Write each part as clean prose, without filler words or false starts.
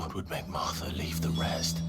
What would make Martha leave the rest?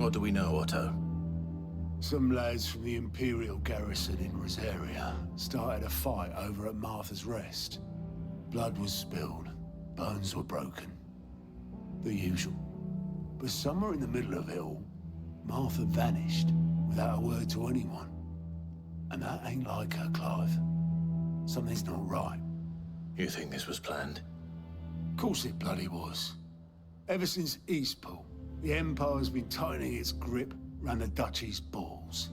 What do we know, Otto? Some lads from the Imperial garrison in Rosaria started a fight over at Martha's Rest. Blood was spilled, bones were broken. The usual. But somewhere in the middle of it all, Martha vanished without a word to anyone. And that ain't like her, Clive. Something's not right. You think this was planned? Of course it bloody was. Ever since Eastpool, the Empire's been tightening its grip around the Duchy's balls.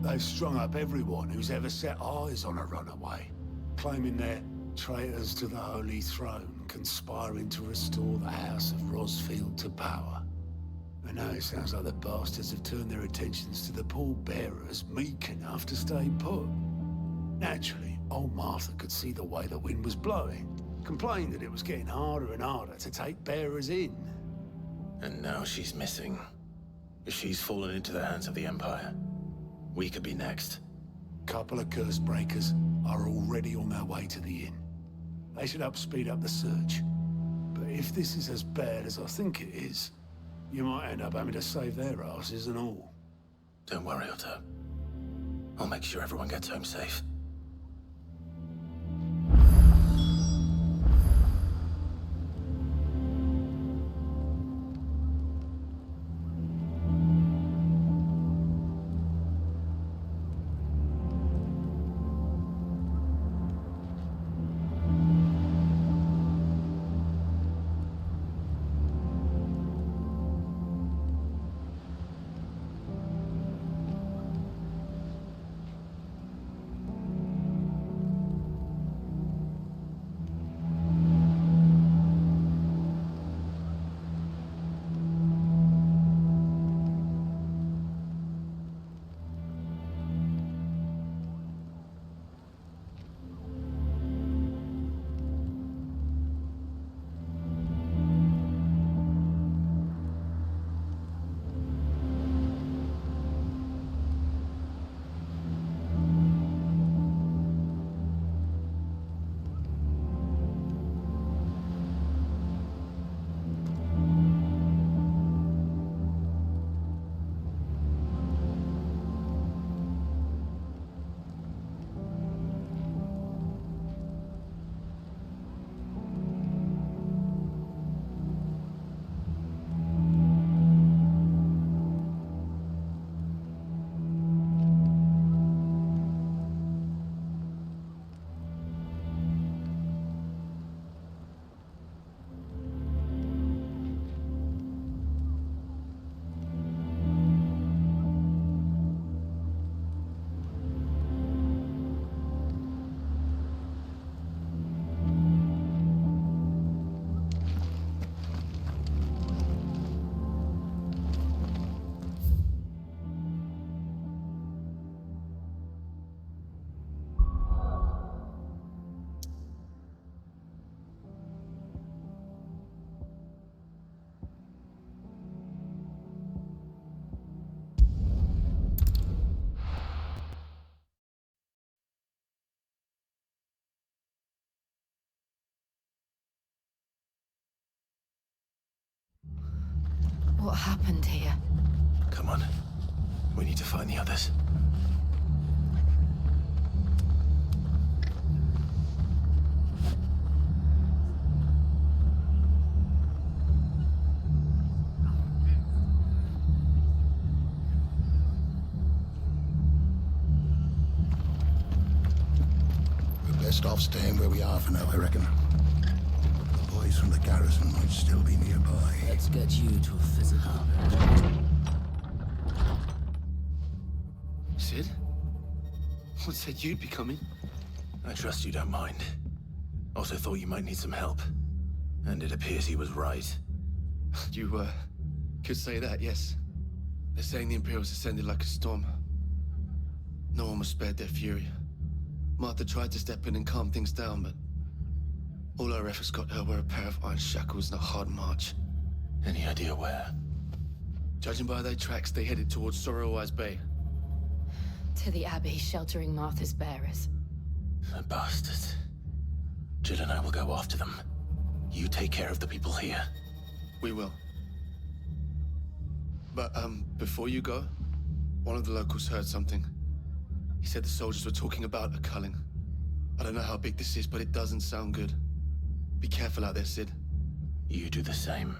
They've strung up everyone who's ever set eyes on a runaway, claiming they're traitors to the Holy Throne, conspiring to restore the House of Rosfield to power. And now it sounds like the bastards have turned their attentions to the pallbearers meek enough to stay put. Naturally, old Martha could see the way the wind was blowing, complained that it was getting harder and harder to take bearers in. And now she's missing. If she's fallen into the hands of the Empire, we could be next. Couple of curse breakers are already on their way to the inn. They should help speed up the search. But if this is as bad as I think it is, you might end up having to save their asses and all. Don't worry, Otto. I'll make sure everyone gets home safe. What happened here? Come on. We need to find the others. We're best off staying where we are for now, I reckon. The boys from the garrison might still be nearby. Let's get you to a physical. Sid? What said you'd be coming? I trust you don't mind. Also thought you might need some help. And it appears he was right. You, could say that, yes. They're saying the Imperials ascended like a storm. No one was spared their fury. Martha tried to step in and calm things down, but all our efforts got her were a pair of iron shackles and a hard march. Any idea where? Judging by their tracks, they headed towards Sorrowwise Bay. To the Abbey, sheltering Martha's bearers. The bastards. Jill and I will go after them. You take care of the people here. We will. But, before you go, one of the locals heard something. He said the soldiers were talking about a culling. I don't know how big this is, but it doesn't sound good. Be careful out there, Sid. You do the same.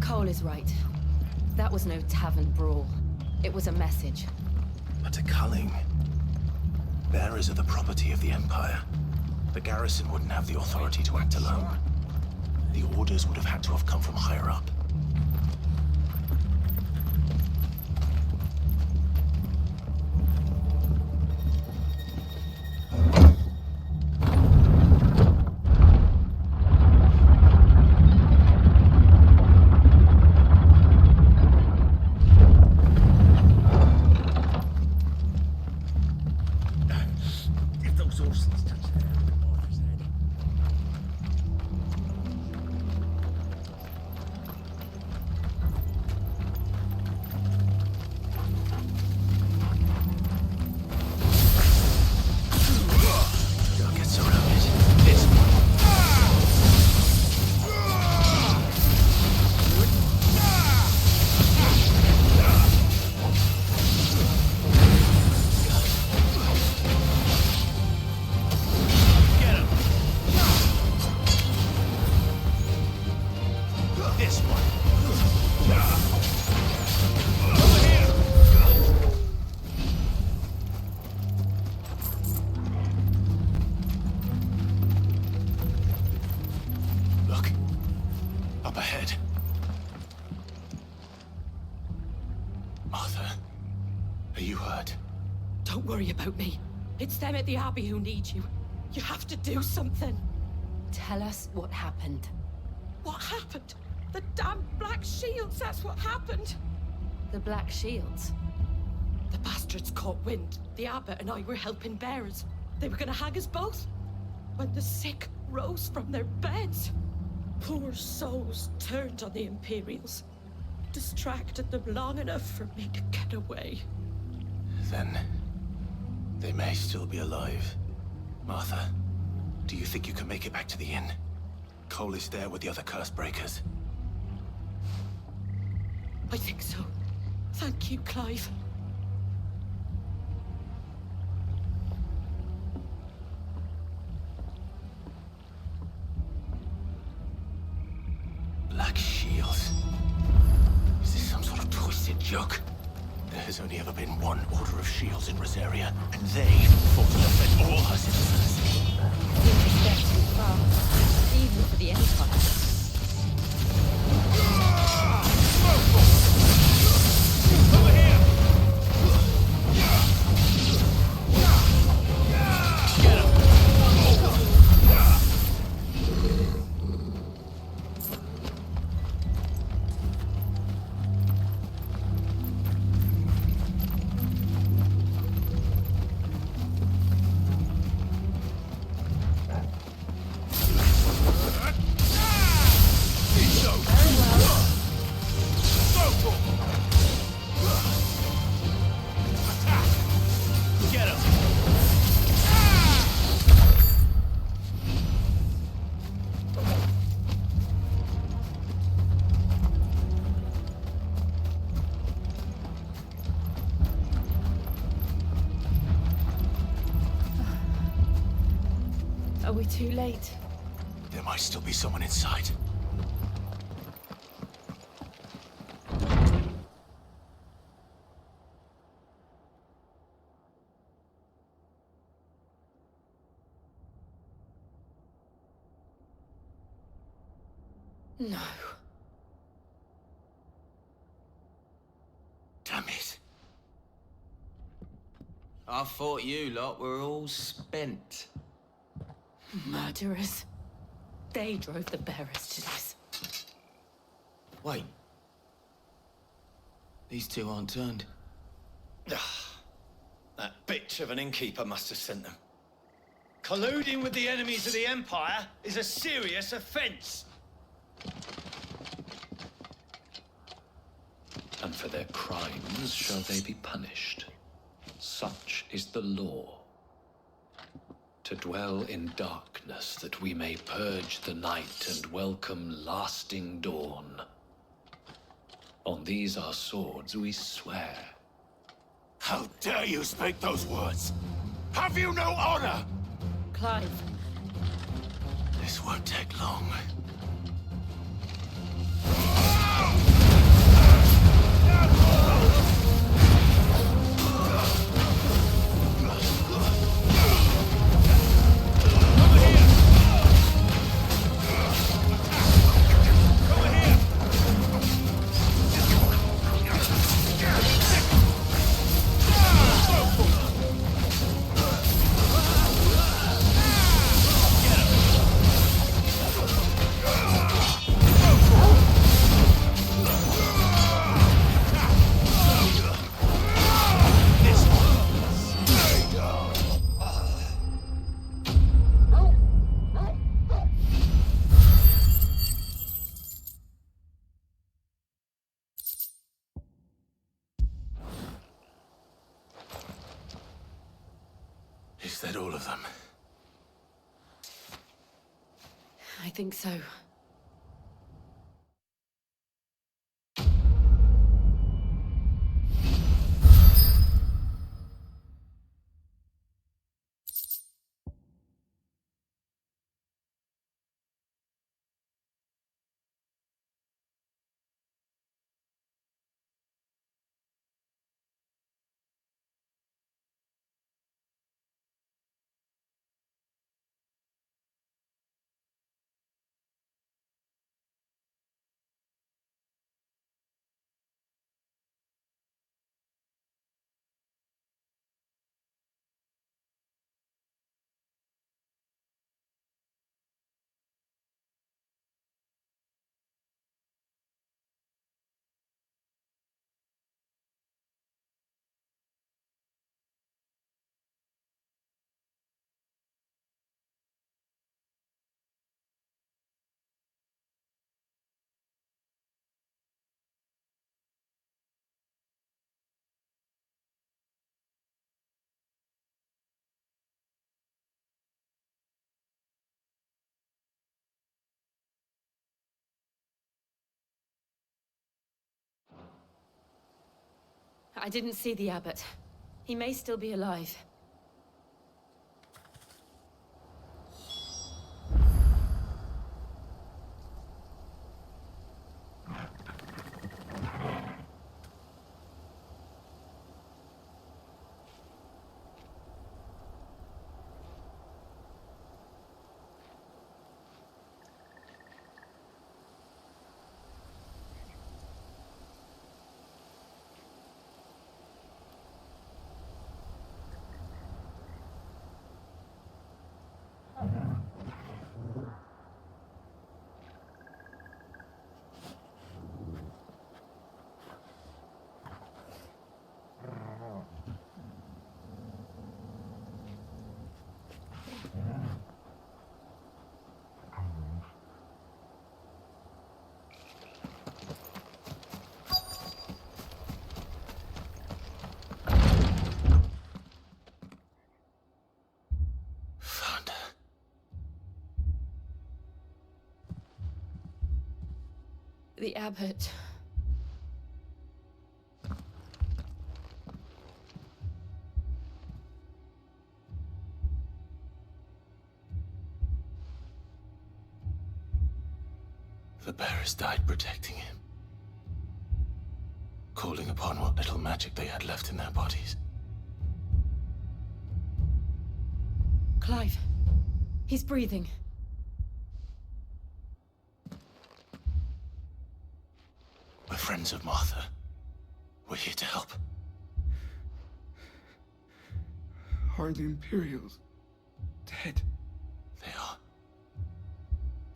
Cole is right. That was no tavern brawl. It was a message. But a culling. Bearers are the property of the Empire. The garrison wouldn't have the authority to act alone. The orders would have had to have come from higher up. Don't worry about me. It's them at the Abbey who need you. You have to do something. Tell us what happened. What happened? The damn Black Shields, that's what happened. The Black Shields? The bastards caught wind. The abbot and I were helping bearers. They were gonna hang us both. When the sick rose from their beds, poor souls turned on the Imperials. Distracted them long enough for me to get away. Then they may still be alive. Martha, do you think you can make it back to the inn? Cole is there with the other curse breakers. I think so. Thank you, Clive. Black Shields. Is this some sort of twisted joke? There has only ever been one Order of Shields in Rosaria, and they fought to defend all her citizens. Seems a step too far, even for the Empire. Over here! Get him! Are we too late? There might still be someone inside. No. Damn it. I thought you lot were all spent. Murderers. They drove the bearers to this. Wait. These two aren't turned. That bitch of an innkeeper must have sent them. Colluding with the enemies of the Empire is a serious offense. And for their crimes shall they be punished. Such is the law. To dwell in darkness that we may purge the night and welcome lasting dawn. On these our swords we swear. How dare you speak those words? Have you no honor? Clive. This won't take long. Is that all of them? I think so. I didn't see the abbot. He may still be alive. The abbot. The bearers died protecting him, calling upon what little magic they had left in their bodies. Clive, he's breathing. We're friends of Martha. We're here to help. Are the Imperials dead? They are.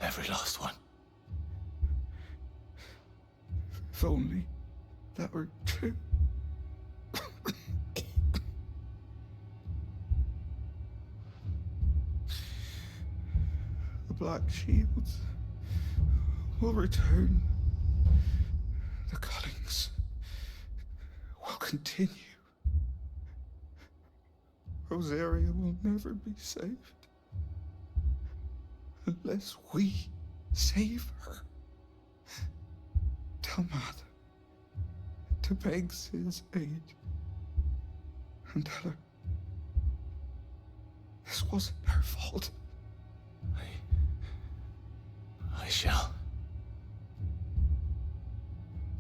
Every last one. If only that were true. The Black Shields will return. The cuttings will continue. Rosaria will never be saved unless we save her. Tell Mother to beg his aid and tell her this wasn't her fault. I shall.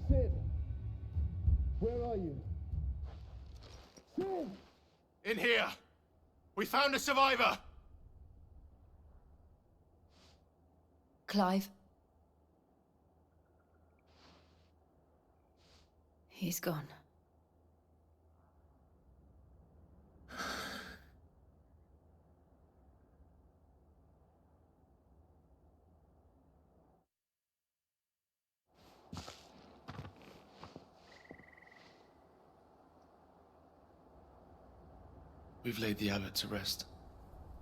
Sid, where are you? Sid! In here! We found a survivor! Clive. He's gone. We've laid the abbot to rest.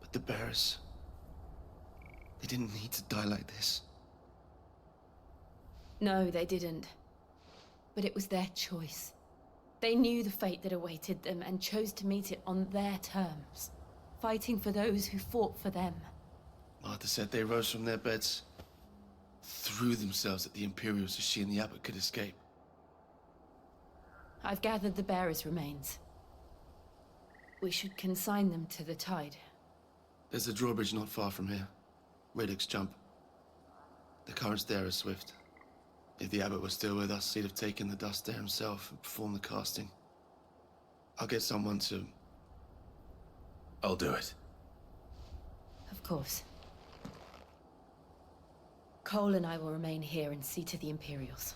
But the bearers... they didn't need to die like this. No, they didn't. But it was their choice. They knew the fate that awaited them and chose to meet it on their terms, fighting for those who fought for them. Martha said they rose from their beds, threw themselves at the Imperials so she and the abbot could escape. I've gathered the bearers' remains. We should consign them to the tide. There's a drawbridge not far from here. Radix jump. The currents there are swift. If the abbot was still with us, he'd have taken the dust there himself and performed the casting. I'll get someone to... I'll do it. Of course. Cole and I will remain here and see to the Imperials.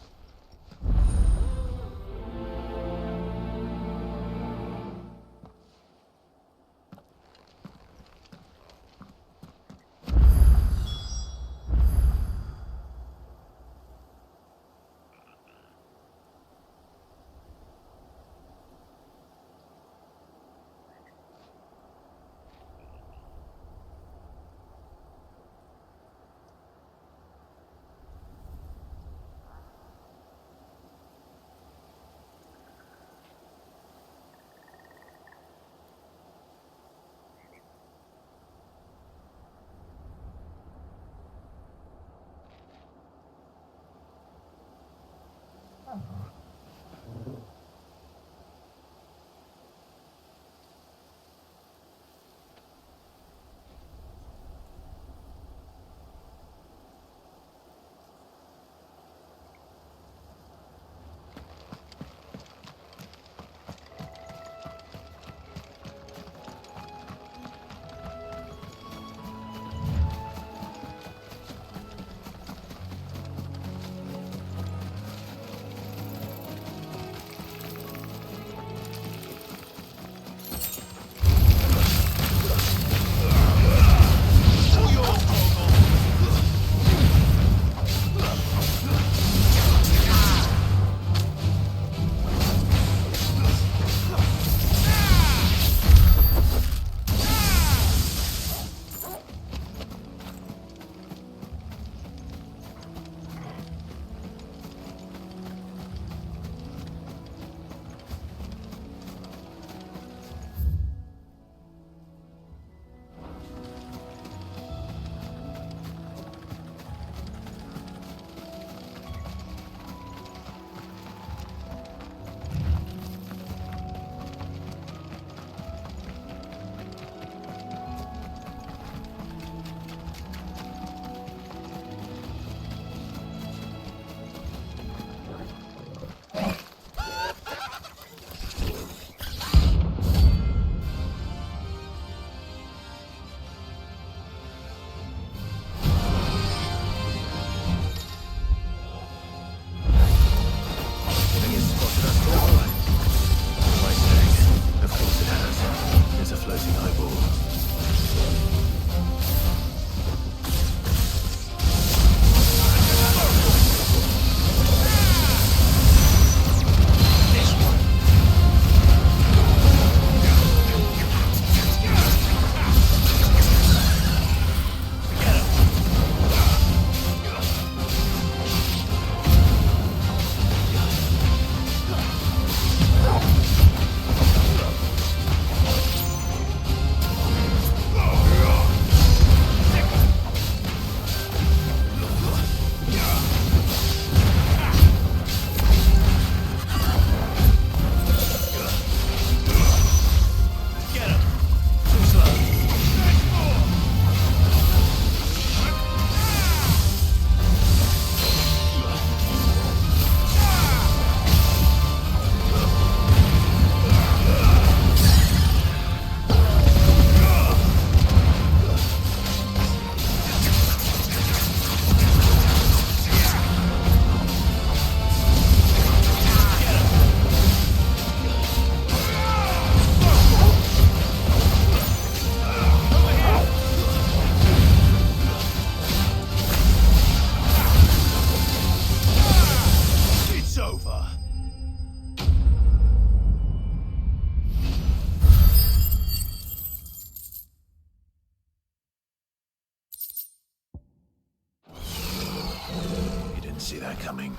see that coming.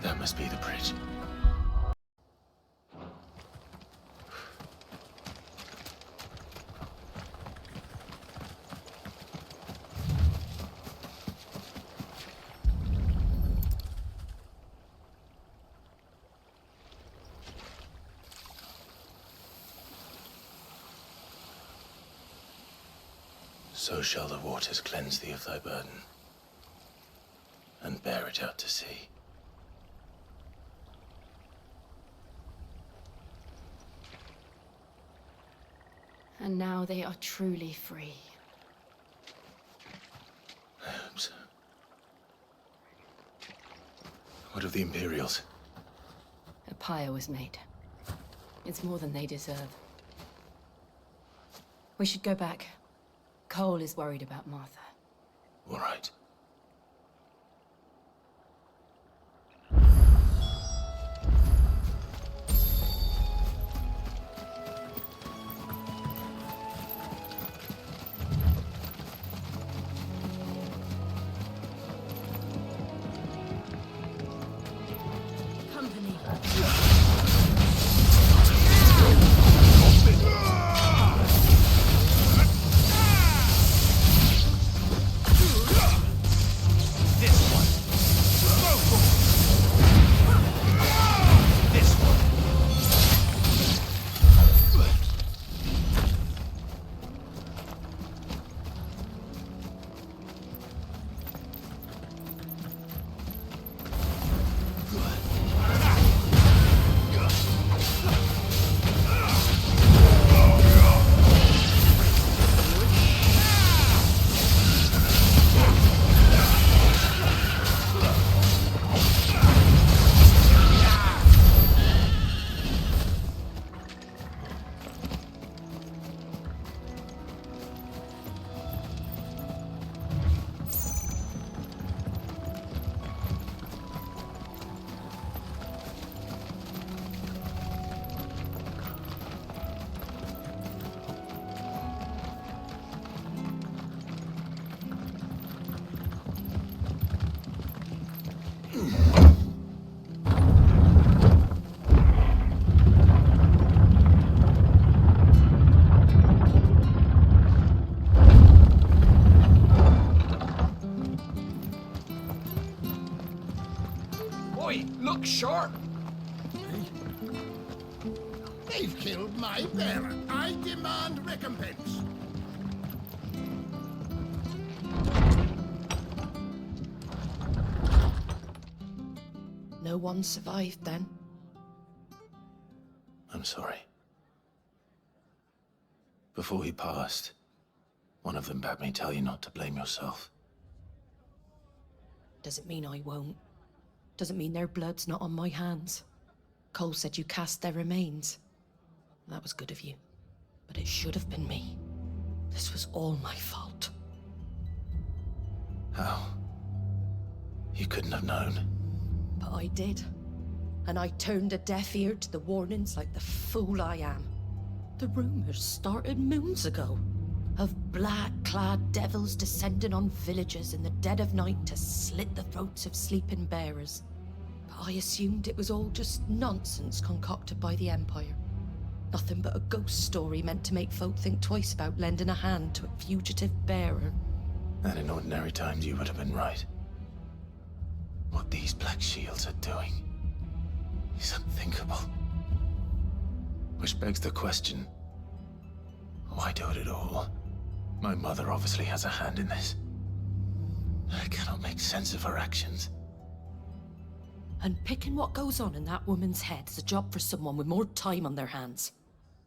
That must be the bridge. So shall the waters cleanse thee of thy burden, and bear it out to sea. And now they are truly free. I hope so. What of the Imperials? A pyre was made. It's more than they deserve. We should go back. Cole is worried about Martha. All right. Company. Look sharp! They've killed my bearer. I demand recompense. No one survived then. I'm sorry. Before he passed, one of them bade me tell you not to blame yourself. Doesn't mean I won't. Doesn't mean their blood's not on my hands. Cole said you cast their remains. That was good of you. But it should have been me. This was all my fault. How? You couldn't have known. But I did. And I turned a deaf ear to the warnings like the fool I am. The rumors started moons ago. Of black-clad devils descending on villages in the dead of night to slit the throats of sleeping bearers. But I assumed it was all just nonsense concocted by the Empire. Nothing but a ghost story meant to make folk think twice about lending a hand to a fugitive bearer. And in ordinary times you would have been right. What these Black Shields are doing is unthinkable. Which begs the question, why do it at all? My mother obviously has a hand in this. I cannot make sense of her actions. And picking what goes on in that woman's head is a job for someone with more time on their hands.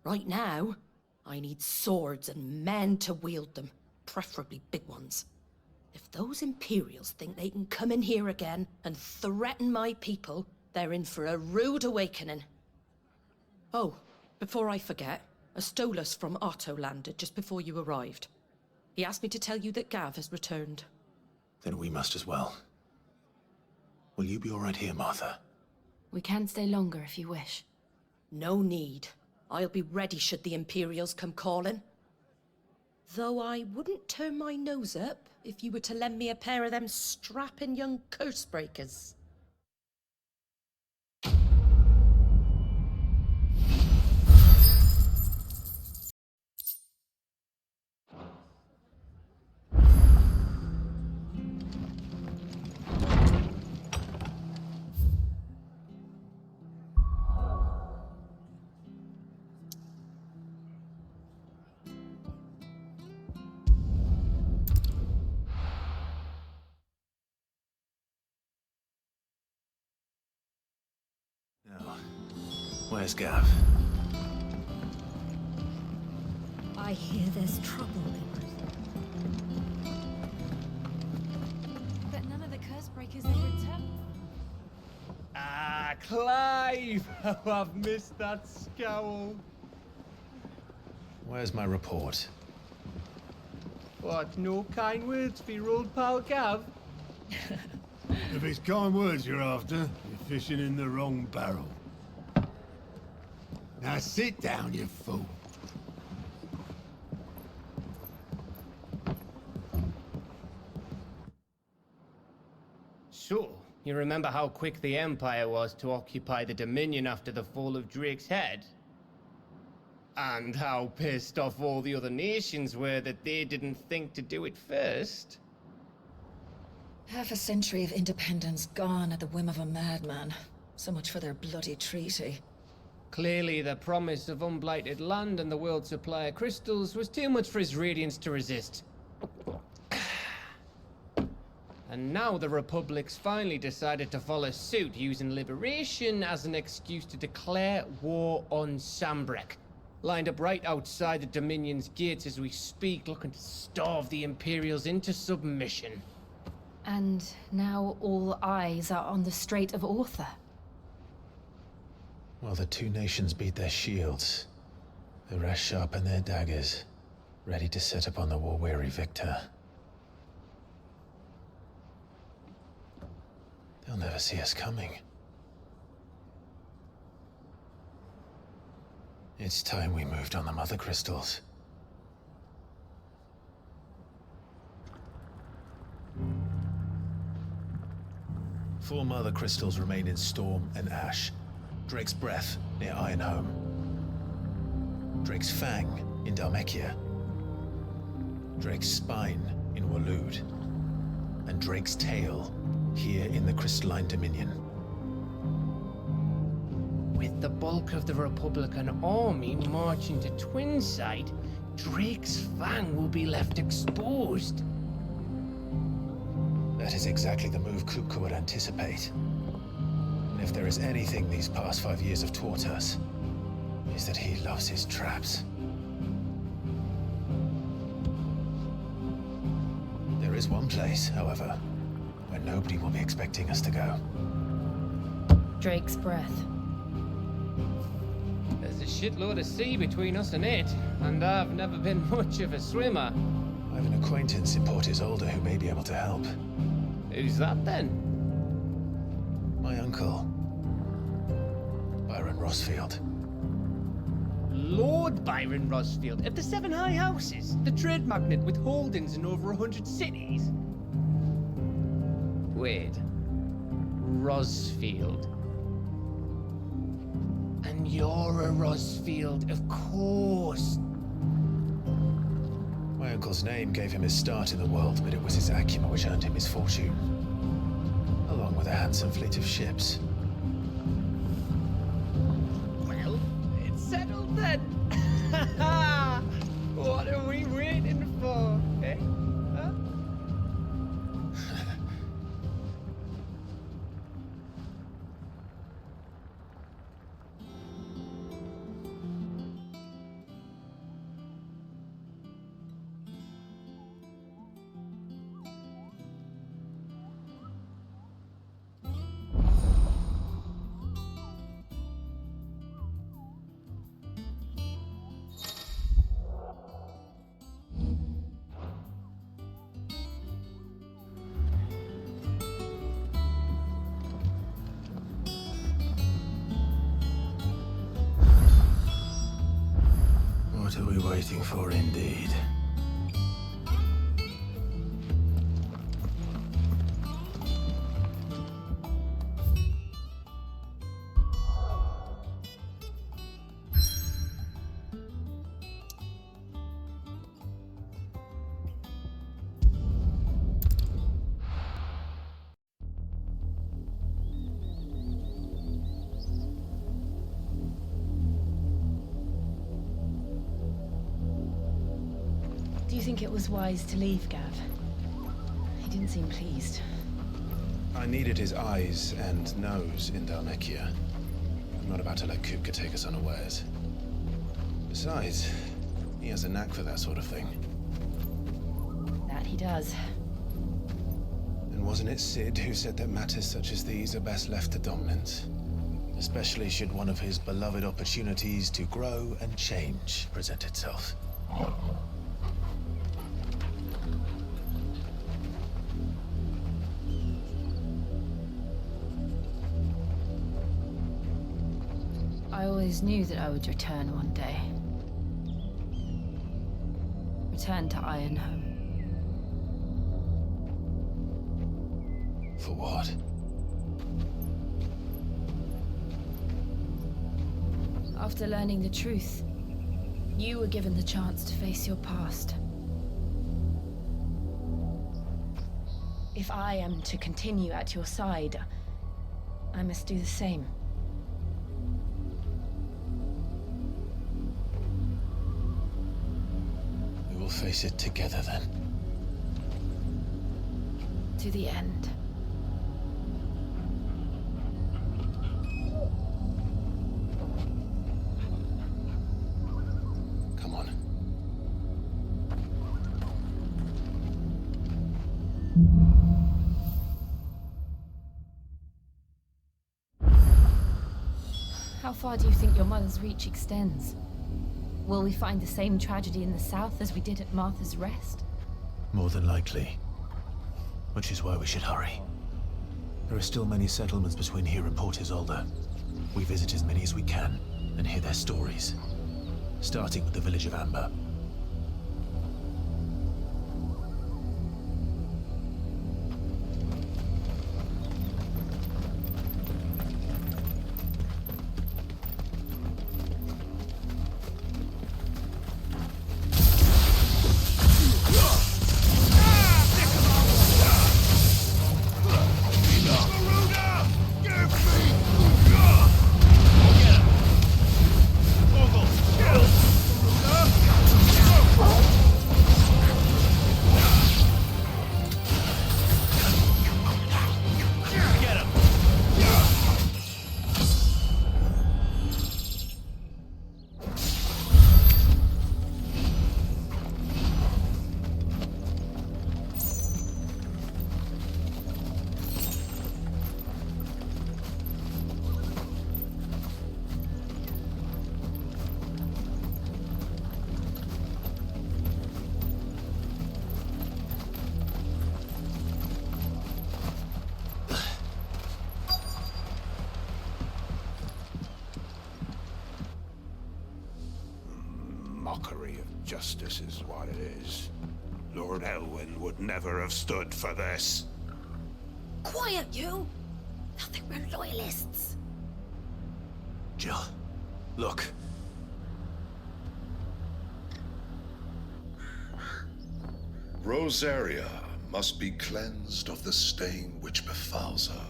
Right now, I need swords and men to wield them, preferably big ones. If those Imperials think they can come in here again and threaten my people, they're in for a rude awakening. Oh, before I forget, a Stolas from Otto landed just before you arrived. He asked me to tell you that Gav has returned. Then we must as well. Will you be all right here, Martha? We can stay longer if you wish. No need. I'll be ready should the Imperials come calling. Though I wouldn't turn my nose up if you were to lend me a pair of them strapping young curse breakers. Now, where's Gav? I hear there's trouble. But none of the curse breakers have returned. Ah, Clive! Oh, I've missed that scowl. Where's my report? What, no kind words for your old pal Gav? If it's kind words you're after, you're fishing in the wrong barrel. Now sit down, you fool. So, you remember how quick the Empire was to occupy the Dominion after the fall of Drake's head? And how pissed off all the other nations were that they didn't think to do it first? Half a century of independence gone at the whim of a madman. So much for their bloody treaty. Clearly, the promise of unblighted land and the world's supply of crystals was too much for his radiance to resist. And now the Republic's finally decided to follow suit, using liberation as an excuse to declare war on Sambrek. Lined up right outside the Dominion's gates as we speak, looking to starve the Imperials into submission. And now all eyes are on the Strait of Author. While the two nations beat their shields, the rest sharpen their daggers, ready to set upon the war-weary victor. They'll never see us coming. It's time we moved on the mother crystals. Four mother crystals remain in Storm and Ash. Drake's Breath near Ironhome. Drake's Fang in Dhalmekia. Drake's Spine in Waloed. And Drake's Tail here in the Crystalline Dominion. With the bulk of the Republican army marching to Twinside, Drake's Fang will be left exposed. That is exactly the move Kupka would anticipate. And if there is anything these past 5 years have taught us, is that he loves his traps. There is one place, however, where nobody will be expecting us to go. Drake's Breath. There's a shitload of sea between us and it, and I've never been much of a swimmer. I have an acquaintance in Port Isolde who may be able to help. Who's that then? My uncle, Byron Rosfield. Lord Byron Rosfield of the Seven High Houses, the trade magnate with holdings in over 100 cities. Wait, Rosfield. And you're a Rosfield, of course. My uncle's name gave him his start in the world, but it was his acumen which earned him his fortune, along with a handsome fleet of ships. Well, it's settled then. What are we waiting for, eh? Huh? What are we waiting for, indeed? Do you think it was wise to leave, Gav? He didn't seem pleased. I needed his eyes and nose in Dhalmekia. I'm not about to let Kupka take us unawares. Besides, he has a knack for that sort of thing. That he does. And wasn't it Sid who said that matters such as these are best left to dominance? Especially should one of his beloved opportunities to grow and change present itself. I always knew that I would return one day. Return to Ironhome. For what? After learning the truth, you were given the chance to face your past. If I am to continue at your side, I must do the same. We will face it together then. To the end. Come on. How far do you think your mother's reach extends? Will we find the same tragedy in the south as we did at Martha's Rest? More than likely. Which is why we should hurry. There are still many settlements between here and Port Isolde. We visit as many as we can and hear their stories. Starting with the village of Amber. Mockery of justice is what it is. Lord Elwyn would never have stood for this. Quiet, you! Nothing, we're loyalists. Jill, look. Rosaria must be cleansed of the stain which befouls her,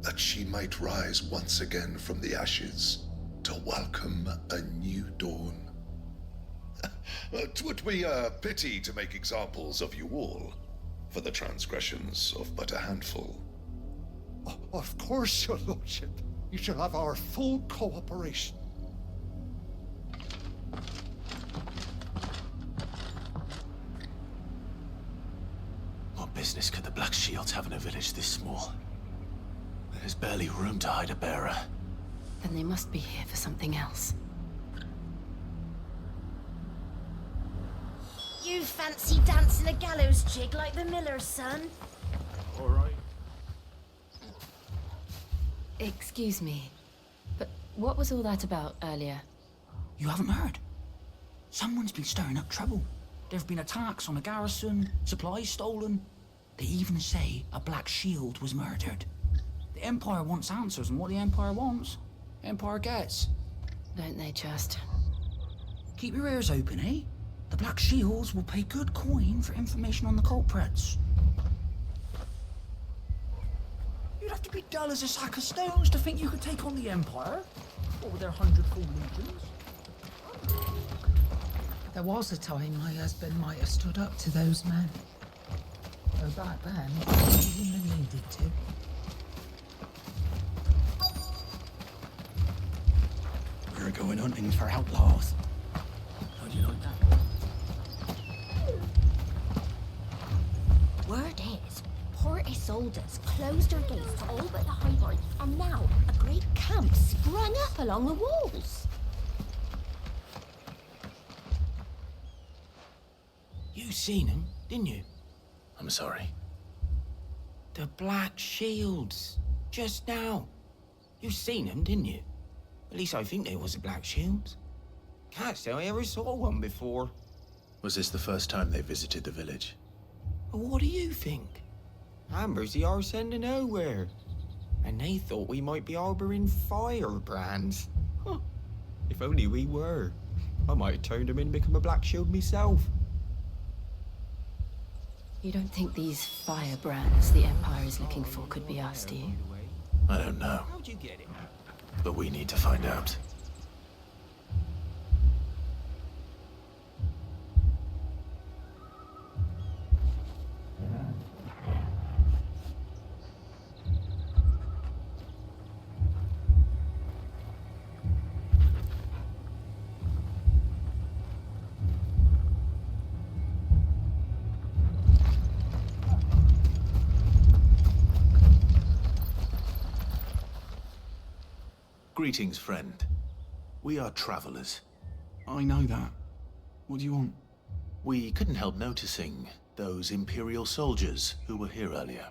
that she might rise once again from the ashes to welcome a new dawn. 'Twould be a pity to make examples of you all, for the transgressions of but a handful. Of course, your lordship. You shall have our full cooperation. What business could the Black Shields have in a village this small? There's barely room to hide a bearer. Then they must be here for something else. You fancy dancing a gallows jig like the miller's son? All right. Excuse me, but what was all that about earlier? You haven't heard? Someone's been stirring up trouble. There have been attacks on the garrison, supplies stolen. They even say a Black Shield was murdered. The Empire wants answers, and what the Empire wants, Empire gets. Don't they just? Keep your ears open, eh? The Black Shields will pay good coin for information on the culprits. You'd have to be dull as a sack of stones to think you could take on the Empire. What with their 100-full legions? There was a time my husband might have stood up to those men. Though back then, he wouldn't have needed to. We're going hunting for outlaws. How do you like that? Word is, Port Isolde's closed her gates to all but the highborn, and now a great camp sprung up along the walls. You seen him, didn't you? I'm sorry. The Black Shields. Just now. You seen them, didn't you? At least I think they was the Black Shields. Can't say I ever saw one before. Was this the first time they visited the village? Well, what do you think? Amber's the arse end of nowhere. And they thought we might be harboring firebrands. Huh. If only we were. I might have turned them in and become a Black Shield myself. You don't think these firebrands the Empire is looking for could be us, do you? I don't know. How'd you get it? But we need to find out. Greetings, friend. We are travelers. I know that. What do you want? We couldn't help noticing those Imperial soldiers who were here earlier.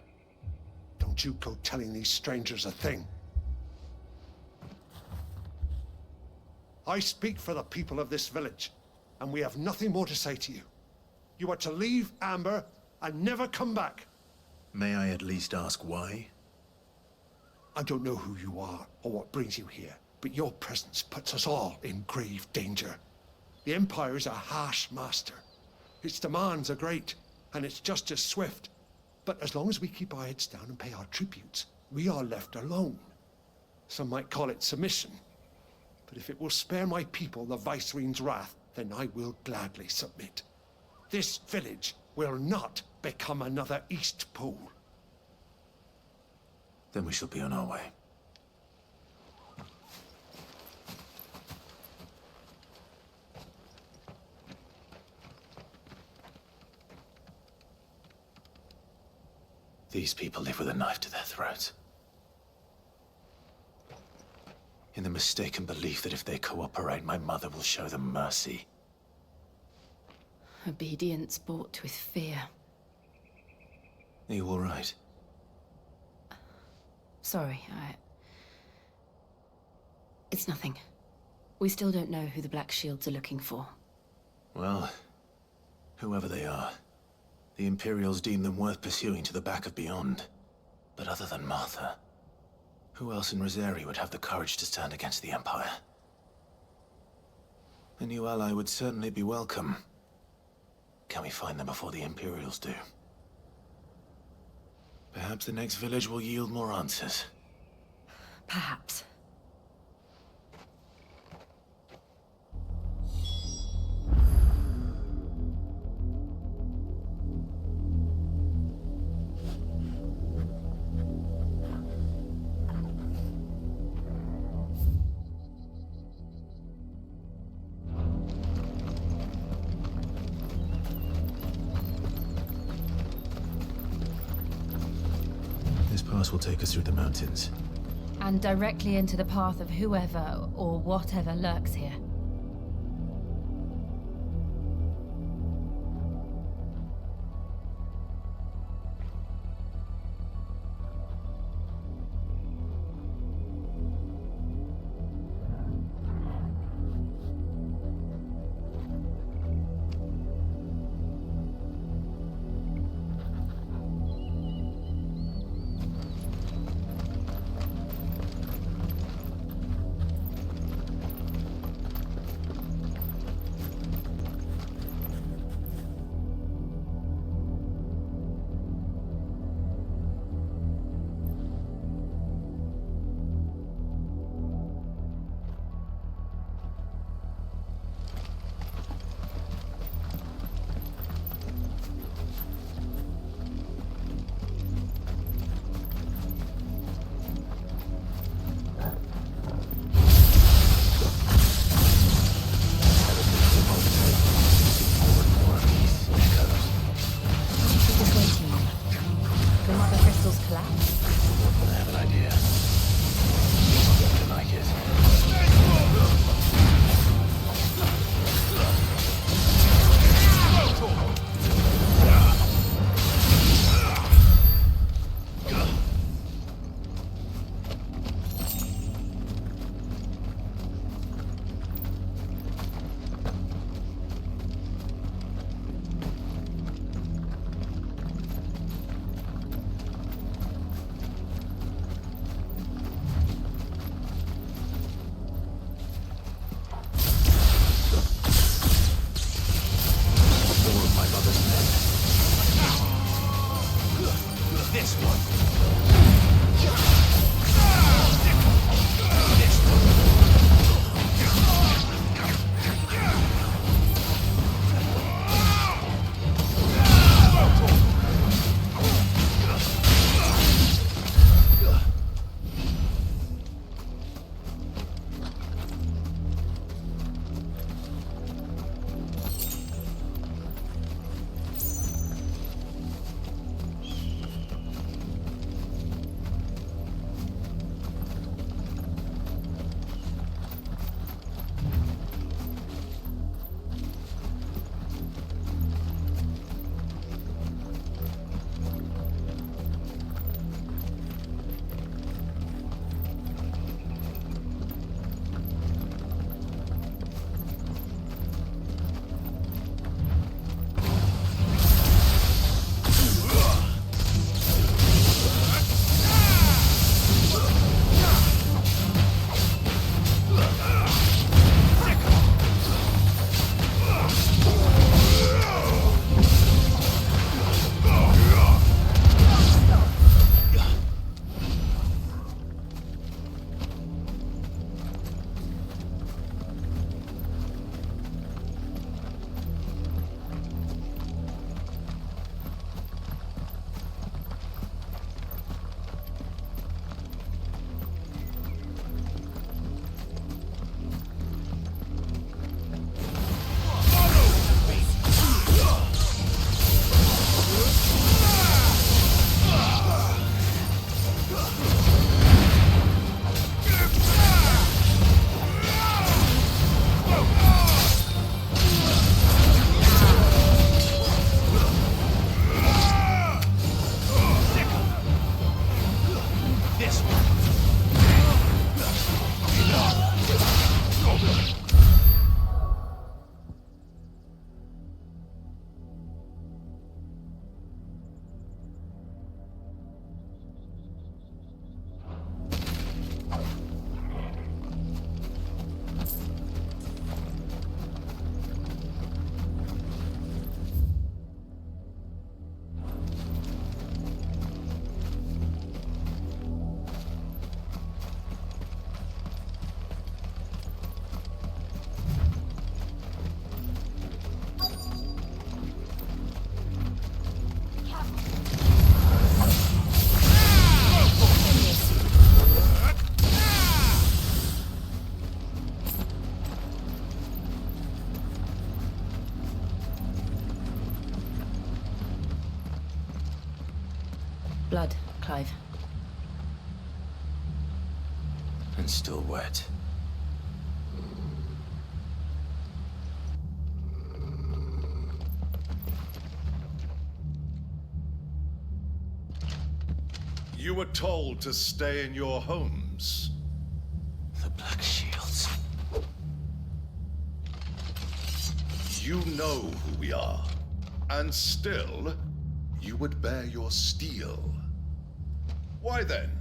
Don't you go telling these strangers a thing. I speak for the people of this village, and we have nothing more to say to you. You are to leave Amber and never come back. May I at least ask why? I don't know who you are or what brings you here, but your presence puts us all in grave danger. The Empire is a harsh master. Its demands are great, and its justice swift. But as long as we keep our heads down and pay our tributes, we are left alone. Some might call it submission. But if it will spare my people the Viceroy's wrath, then I will gladly submit. This village will not become another East Pool. Then we shall be on our way. These people live with a knife to their throats. In the mistaken belief that if they cooperate, my mother will show them mercy. Obedience bought with fear. Are you all right? Sorry, It's nothing. We still don't know who the Black Shields are looking for. Well, whoever they are, the Imperials deem them worth pursuing to the back of beyond. But other than Martha, who else in Rosari would have the courage to stand against the Empire? A new ally would certainly be welcome. Can we find them before the Imperials do? Perhaps the next village will yield more answers. Perhaps. Will take us through the mountains. And directly into the path of whoever or whatever lurks here. collapse? I have an idea. I like it. Blood, Clive. And still wet. You were told to stay in your homes. The Black Shields. You know who we are. And still, you would bear your steel. Why then,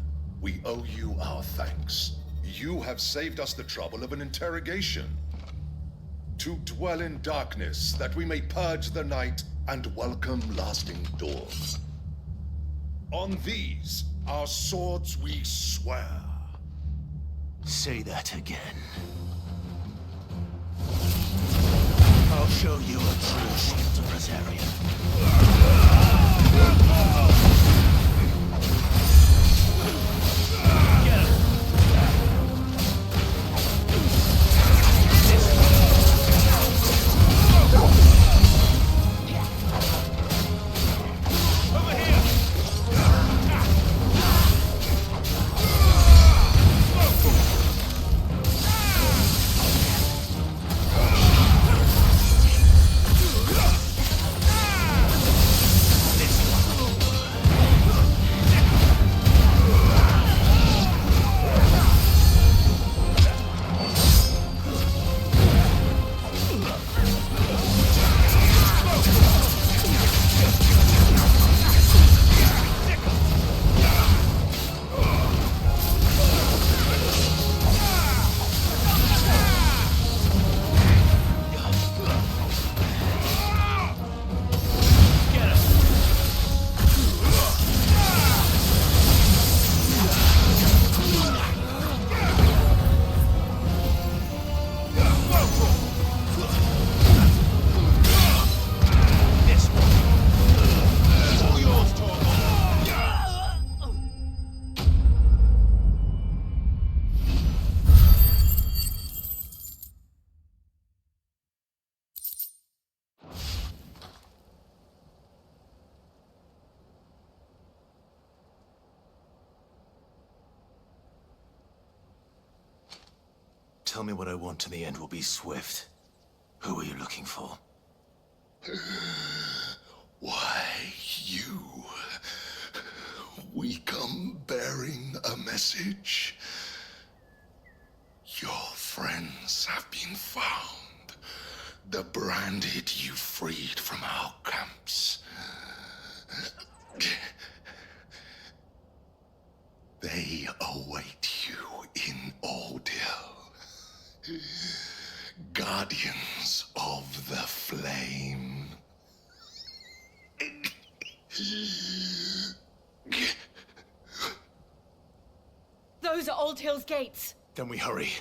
we owe you our thanks. You have saved us the trouble of an interrogation. To dwell in darkness, that we may purge the night and welcome lasting dawn. On these, our swords we swear. Say that again. I'll show you a true shield of Rosarian. tell me what I want and the end will be swift. Who are you looking for? Why, you. We come bearing a message. Your friends have been found. The branded you freed from our camps. They await you in Ordeal. Guardians of the Flame. Those are Old Hill's gates. Then we hurry.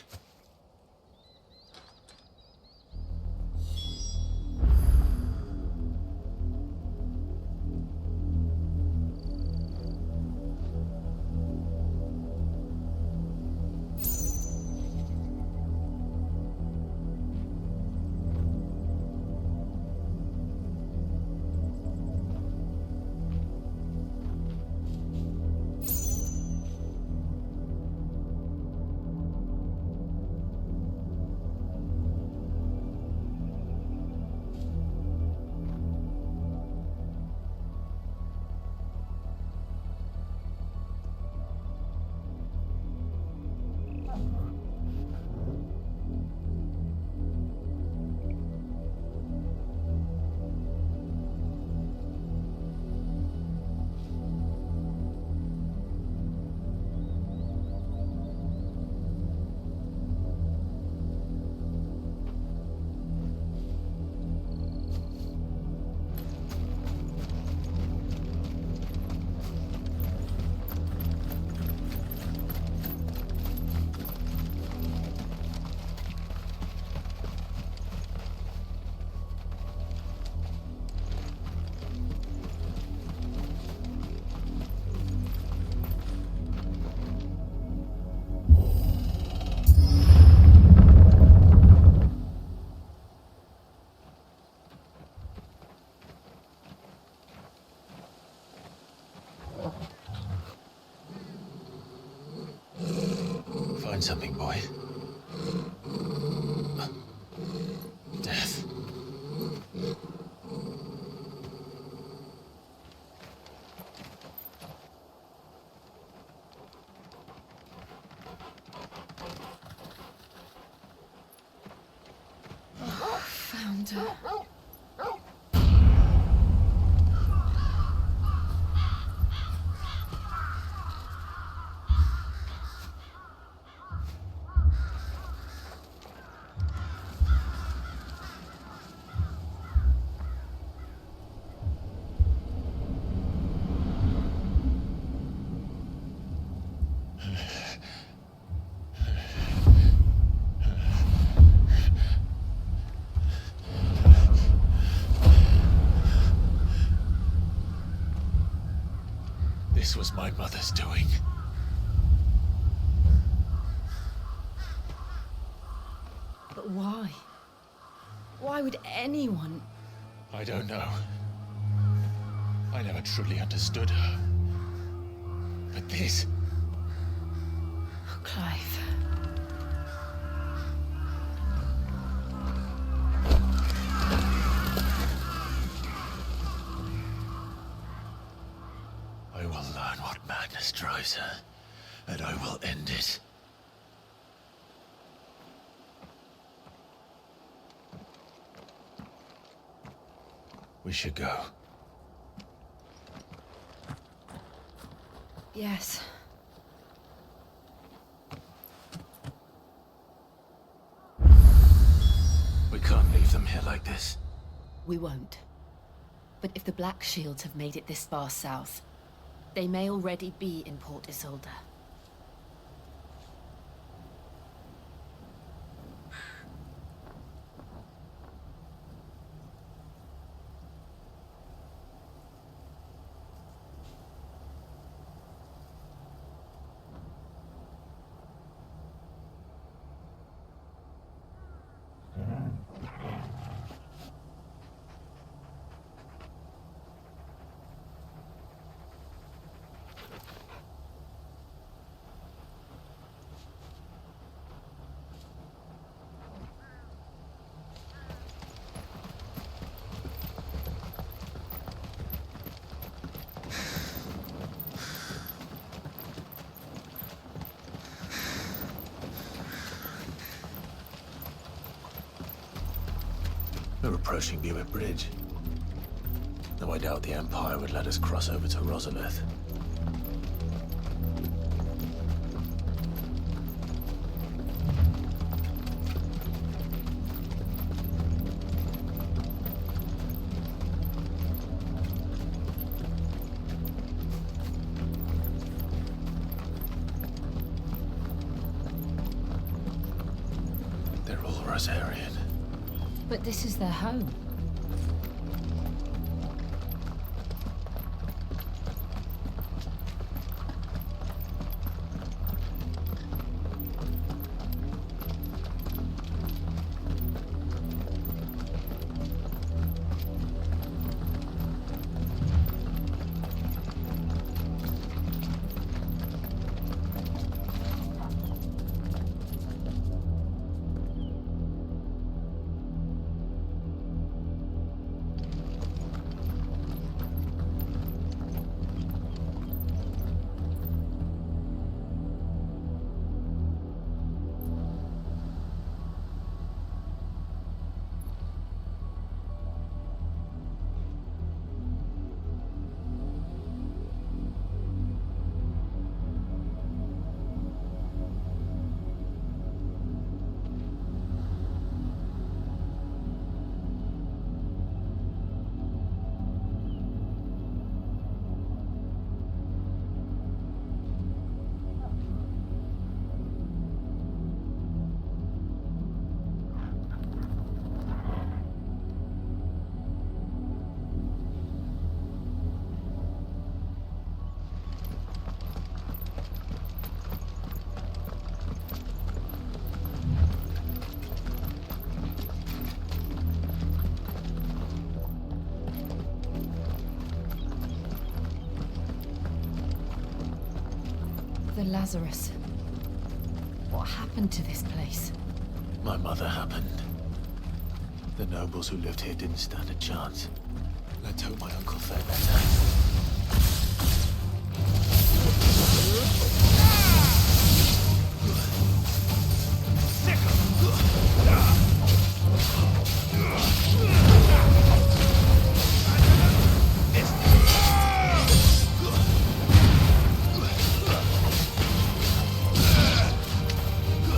Find something, boy. Death. Found her. This was my mother's doing. But why? Why would anyone? I don't know. I never truly understood her. But this... Oh, Clive. I will learn what madness drives her, and I will end it. We should go. Yes. We can't leave them here like this. We won't. But if the Black Shields have made it this far south, they may already be in Port Isolde. We're approaching Buick Bridge. Though I doubt the Empire would let us cross over to Rosalith. They're all Rosarian. But this is their home. The Lazarus. What happened to this place? My mother happened. The nobles who lived here didn't stand a chance. Let's hope my uncle fared better.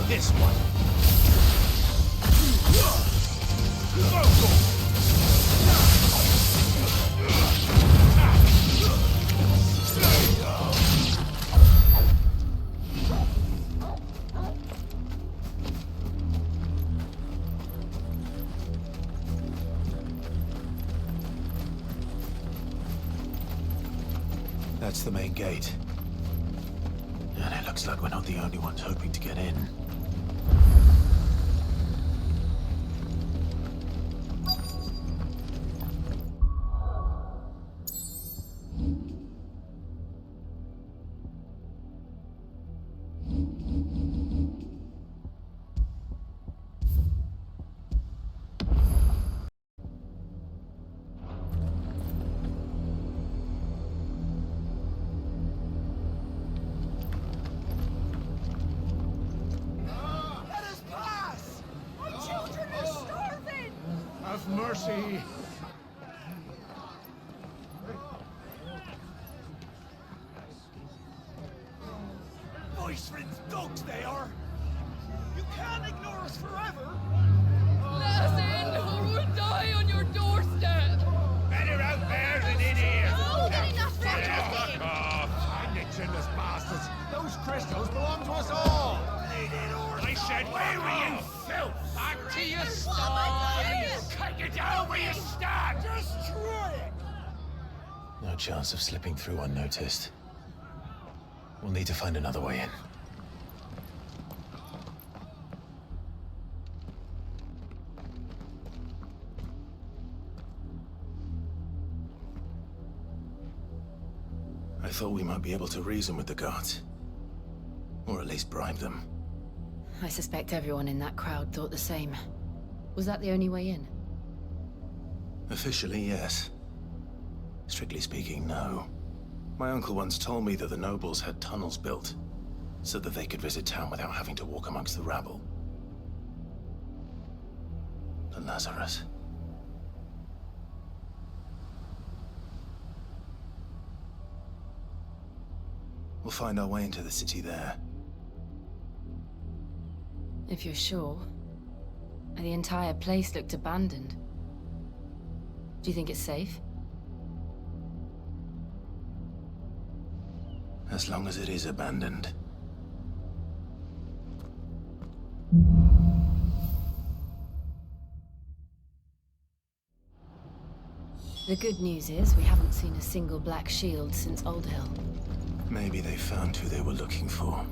This one. That's the main gate. And it looks like we're not the only ones hoping to get in. Have mercy. Voice-ridden dogs they are. You can't ignore us forever. Let us in, or we'll die on your doorstep. Better out there than in here. Oh, they're not Fuck off. And you chinless bastards. Those crystals belong to us all. I said, where were you, filth? Back to your stall. Cut you down where you stand. Destroy it. No chance of slipping through unnoticed. We'll need to find another way in. I thought we might be able to reason with the guards. Or at least bribe them. I suspect everyone in that crowd thought the same. Was that the only way in? Officially, yes. Strictly speaking, no. My uncle once told me that the nobles had tunnels built, so that they could visit town without having to walk amongst the rabble. The Lazarus. We'll find our way into the city there. If you're sure. The entire place looked abandoned. Do you think it's safe? As long as it is abandoned. The good news is we haven't seen a single black shield since Old Hill. Maybe they found who they were looking for.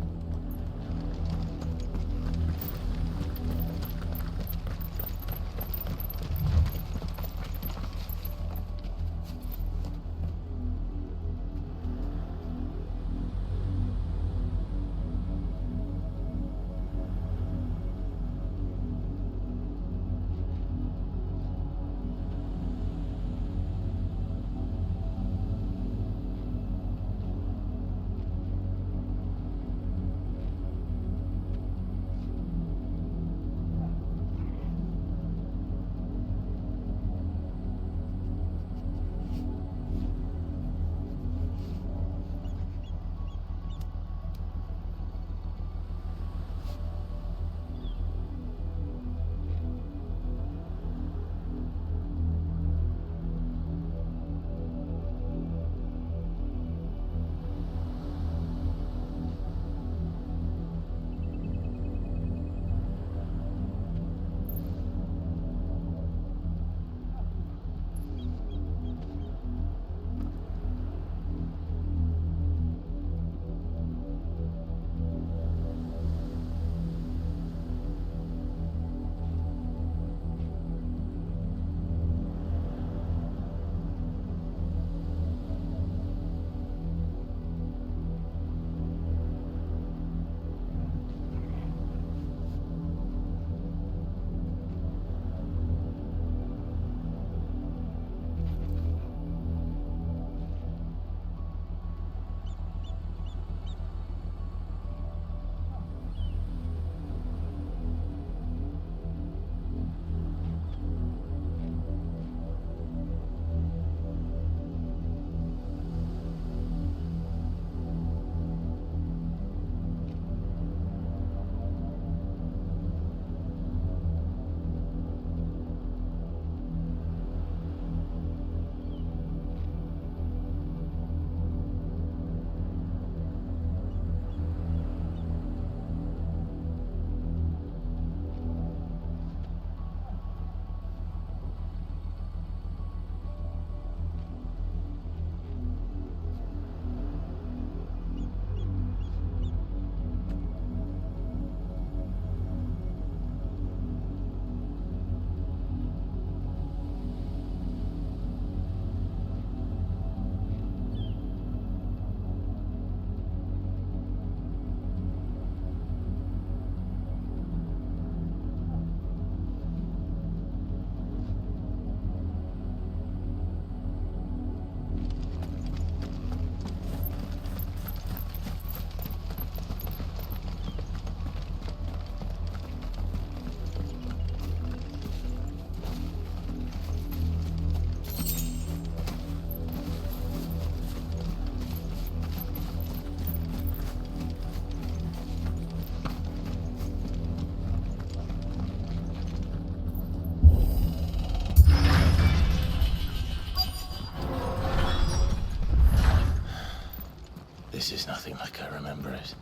This is nothing like I remember it.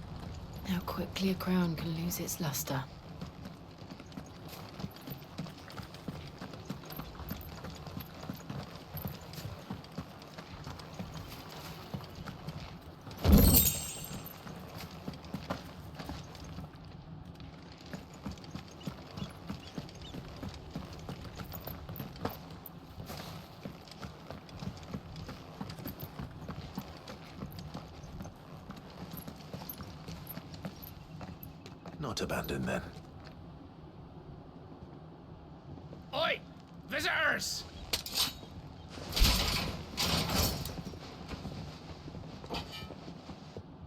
How quickly a crown can lose its luster. Not abandoned then. Oi! Visitors!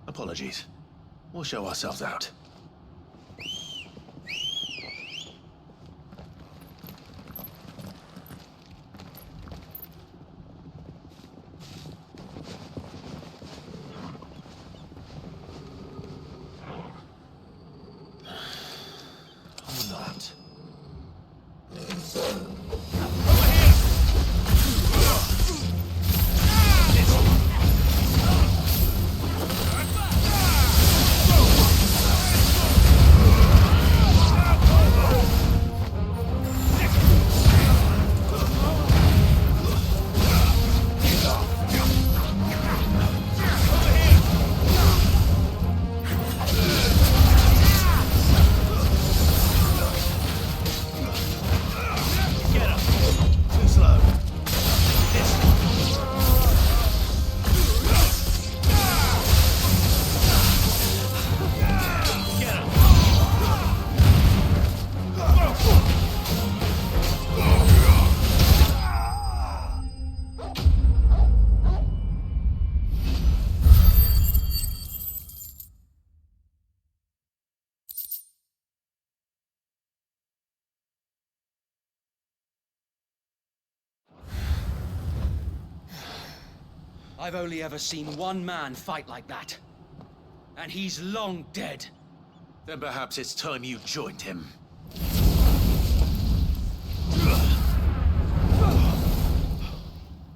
Apologies. We'll show ourselves out. I've only ever seen one man fight like that. And he's long dead. Then perhaps it's time you joined him.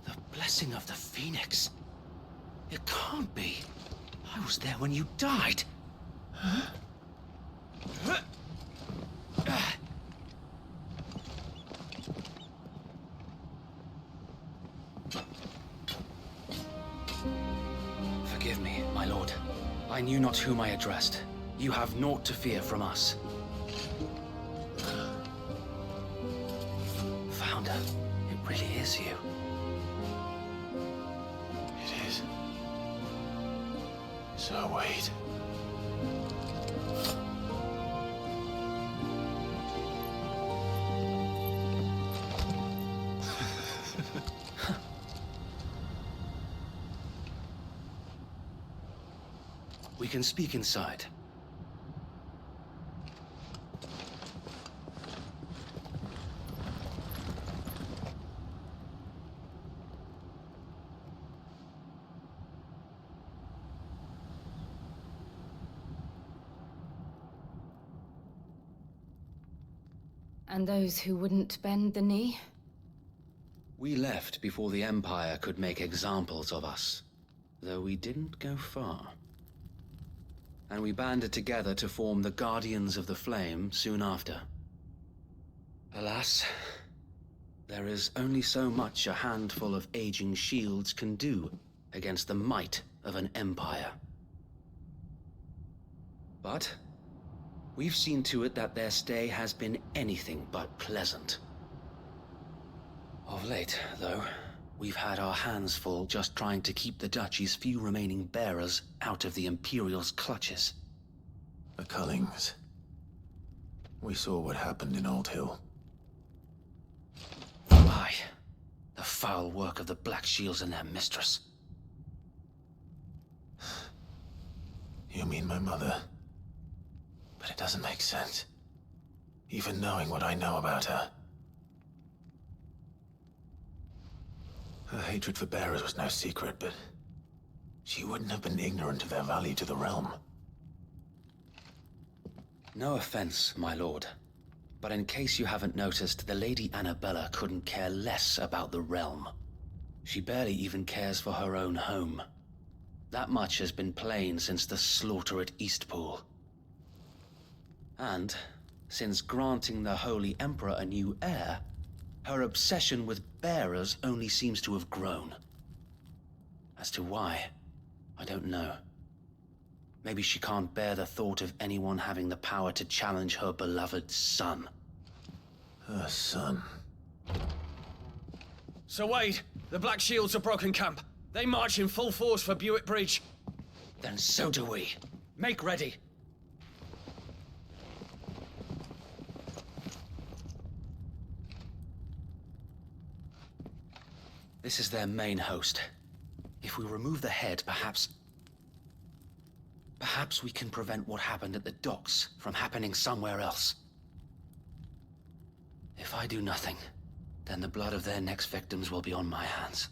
The blessing of the Phoenix. It can't be. I was there when you died. Forgive me, my lord. I knew not whom I addressed. You have naught to fear from us. Founder, it really is you. It is. So wait. We can speak inside. And those who wouldn't bend the knee? We left before the Empire could make examples of us, though we didn't go far. And we banded together to form the Guardians of the Flame soon after. Alas, there is only so much a handful of aging shields can do against the might of an empire. But we've seen to it that their stay has been anything but pleasant. Of late, though, we've had our hands full just trying to keep the Duchy's few remaining bearers out of the Imperial's clutches. The Cullings. We saw what happened in Old Hill. Aye, the foul work of the Black Shields and their mistress. You mean my mother? But it doesn't make sense. Even knowing what I know about her. Her hatred for bearers was no secret, but she wouldn't have been ignorant of their value to the realm. No offense, my lord, but in case you haven't noticed, the Lady Annabella couldn't care less about the realm. She barely even cares for her own home. That much has been plain since the slaughter at Eastpool. And, since granting the Holy Emperor a new heir, her obsession with bearers only seems to have grown. As to why, I don't know. Maybe she can't bear the thought of anyone having the power to challenge her beloved son. Her son? Sir Wade, the Black Shields have broken camp. They march in full force for Buick Bridge. Then so do we. Make ready. This is their main host. If we remove the head, perhaps we can prevent what happened at the docks from happening somewhere else. If I do nothing, then the blood of their next victims will be on my hands.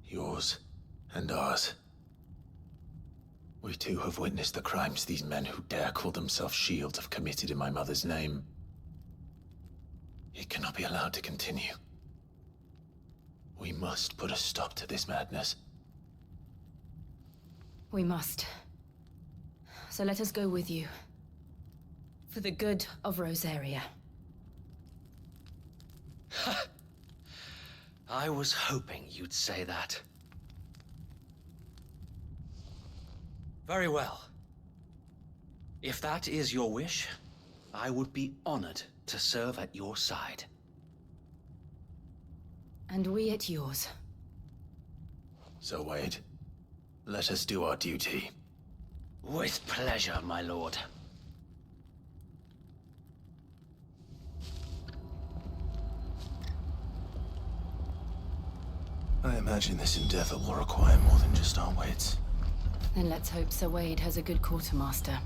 Yours and ours. We too have witnessed the crimes these men who dare call themselves shields have committed in my mother's name. It cannot be allowed to continue. We must put a stop to this madness. We must. So let us go with you. For the good of Rosaria. I was hoping you'd say that. Very well. If that is your wish, I would be honored to serve at your side. And we at yours. So, Wade, let us do our duty. With pleasure, my lord. I imagine this endeavor will require more than just our wits. Then let's hope Sir Wade has a good quartermaster.